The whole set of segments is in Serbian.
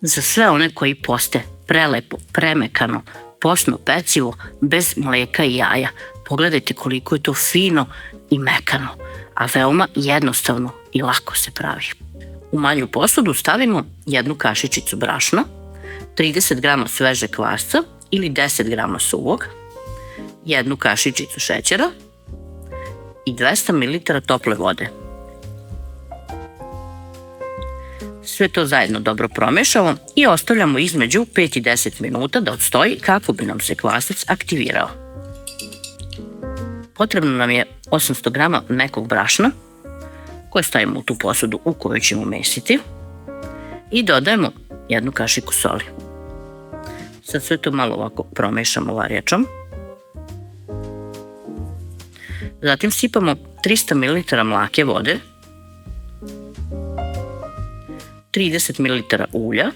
Za sve one koji poste prelepo, premekano, postno pecivo bez mleka i jaja. Pogledajte koliko je to fino i mekano, a veoma jednostavno i lako se pravi. U manju posudu stavimo 1 kašičicu brašna, 30 g sveže kvasca ili 10 g suvog, 1 kašičicu šećera i 200 ml tople vode. Sve to zajedno dobro promešamo i ostavljamo između 5 i 10 minuta da odstoji kako bi nam se kvasac aktivirao. Potrebno nam je 800 g mekog brašna koje stavimo u tu posudu u kojoj ćemo mesiti i dodajemo 1 kašiku soli. Sad sve to malo ovako promešamo varjačom. Zatim sipamo 300 ml mlake vode, 30 ml ulja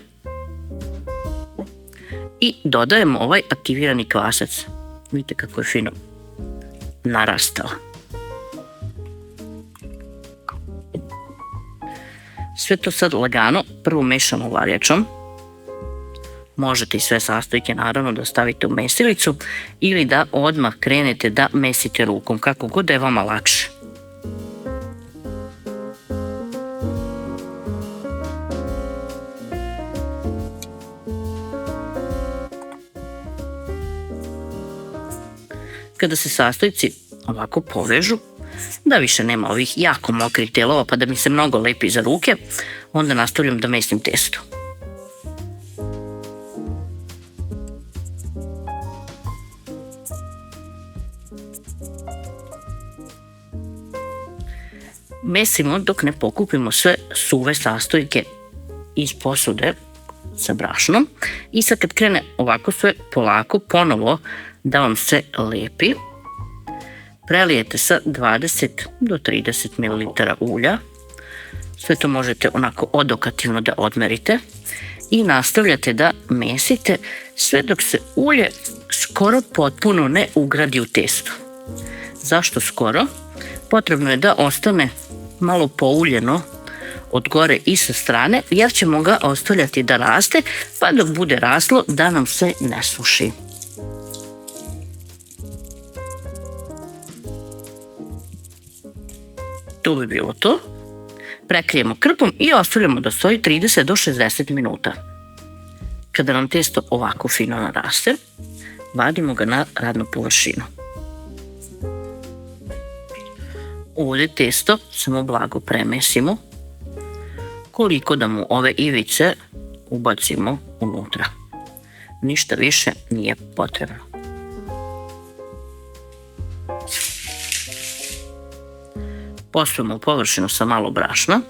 i dodajemo ovaj aktivirani kvasac. Vidite kako je fino narastao. Sve to sad lagano prvo mešamo varjačom. Možete i sve sastojke naravno da stavite u mesilicu ili da odmah krenete da mesite rukom, kako god da je vama lakše. Kada se sastojci ovako povežu, da više nema ovih jako mokrih delova pa da mi se mnogo lepi za ruke, onda nastavljam da mesim testo. Mesimo dok ne pokupimo sve suve sastojke iz posude sa brašnom i sad kad krene ovako sve polako ponovo da vam se lepi, prelijete sa 20 do 30 ml ulja. Sve to možete onako odokativno da odmerite i nastavljate da mesite sve dok se ulje skoro potpuno ne ugradi u testo. Zašto skoro? Potrebno je da ostane malo pouljeno od gore i sa strane, jer ćemo ga ostavljati da raste, pa dok bude raslo da nam se ne suši. To bi bilo to. Prekrijemo krpom i ostavljamo da stoji 30 do 60 minuta. Kada nam testo ovako fino naraste, vadimo ga na radnu površinu. Ovdje testo samo blago premesimo, koliko da mu ove ivice ubacimo unutra. Ništa više nije potrebno. Posujemo površinu sa malo brašna,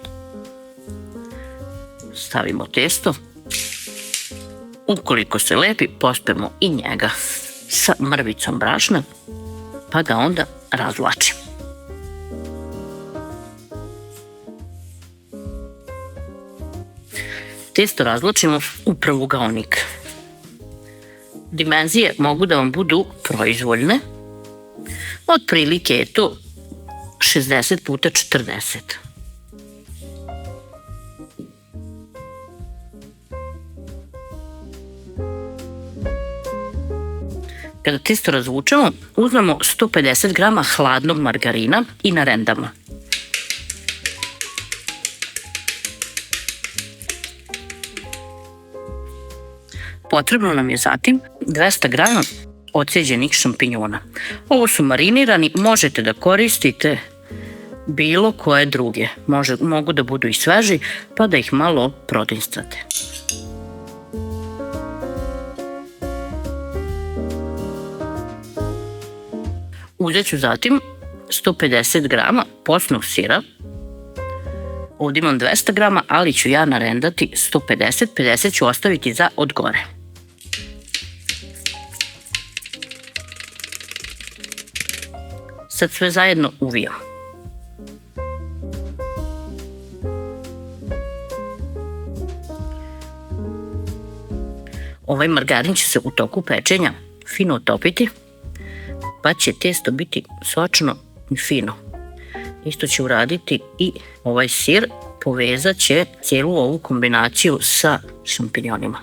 stavimo testo, ukoliko se lepi pospemo i njega sa mrvicom brašna, pa ga onda razvlačimo. Testo razvlačimo u pravougaonik. Dimenzije mogu da vam budu proizvoljne, otprilike je to 60 puta 40. Kada testo razvučemo, uzmemo 150 g hladnog margarina i narendamo. Potrebno nam je zatim 200 g odsjeđenih šampinjona. Ovo su marinirani, možete da koristite bilo koje druge. Mogu da budu i sveži, pa da ih malo prodinstate. Uzet ću zatim 150 g posnog sira. Ovdje imam 200 g, ali ću ja narendati 150, 50 ću ostaviti za od gore. Sad sve zajedno uvijam. Ovaj margarin će se u toku pečenja fino otopiti, pa će testo biti sočno i fino. Isto će uraditi i ovaj sir, povezat će cijelu ovu kombinaciju sa šampinjonima.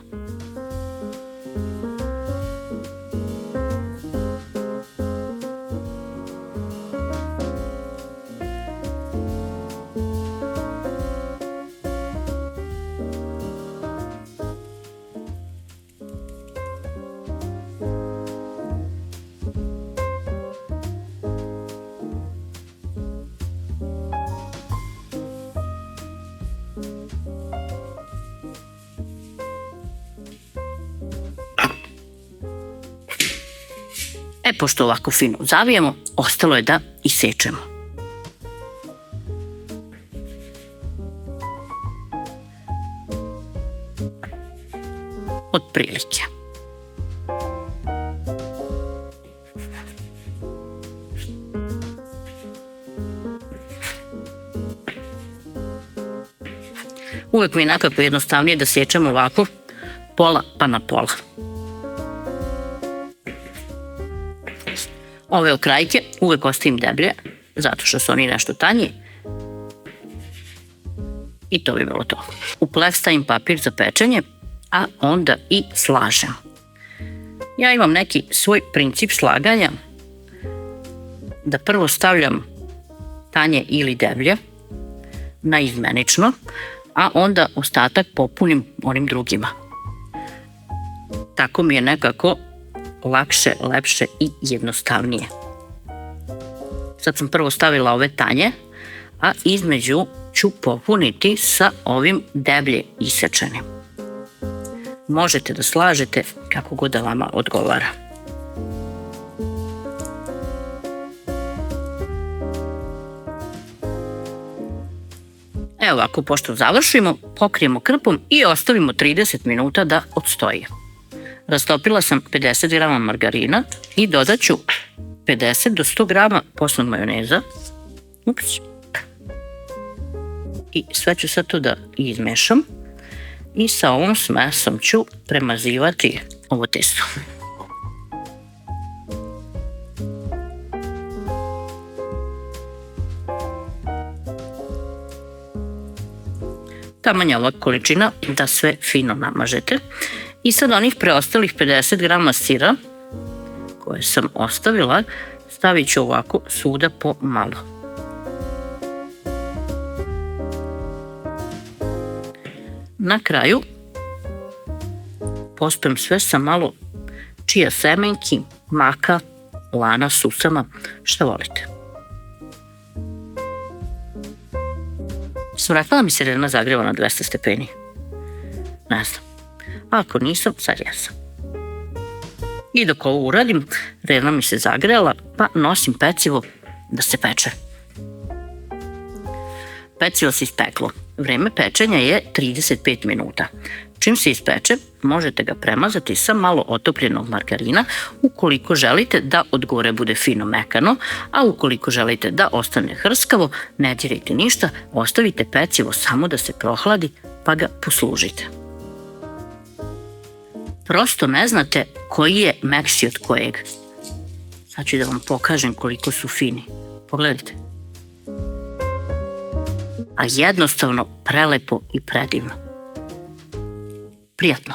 Pošto ovako fino zavijemo, ostalo je da isečemo. Otprilike. Uvek mi je nekako jednostavnije da sečemo ovako pola pa na pola. Ove okrajke uvek ostavim deblje, zato što su oni nešto tanji. I to bi bilo to. U pleh stavim papir za pečenje, a onda i slažem. Ja imam neki svoj princip slaganja, da prvo stavljam tanje ili deblje na izmenično, a onda ostatak popunim onim drugima. Tako mi je nekako lakše, lepše i jednostavnije. Sad sam prvo stavila ove tanje, a između ću popuniti sa ovim deblje isečenim. Možete da slažete kako god da vama odgovara. Evo ovako, pošto završimo, pokrijemo krpom i ostavimo 30 minuta da odstoji. Rastopila sam 50 grama margarina i dodat ću 50 do 100 grama posnog majoneza. Ups. I sve ću sad to da izmešam i sa ovom smesom ću premazivati ovo testo. Taman je ova količina da sve fino namažete. I sad onih preostalih 50 grama sira koje sam ostavila stavit ću ovako svuda po malo. Na kraju pospem sve sa malo čija semenki, maka, lana, susama, šta volite. Sam rekla da mi se Rena zagreva na 200 stepeni? Ne znam. Ako nisam, sad jesam. I dok ovo uradim, Rena mi se zagrela, pa nosim pecivo da se peče. Pecivo se ispeklo. Vreme pečenja je 35 minuta. Čim se ispeče, možete ga premazati sa malo otopljenog margarina ukoliko želite da od gore bude fino mekano, a ukoliko želite da ostane hrskavo, ne dirajte ništa, ostavite pecivo samo da se prohladi pa ga poslužite. Prosto ne znate koji je mekši od kojeg. Sad ću da vam pokažem koliko su fini. Pogledajte. A jednostavno prelepo i predivno. Prijatno.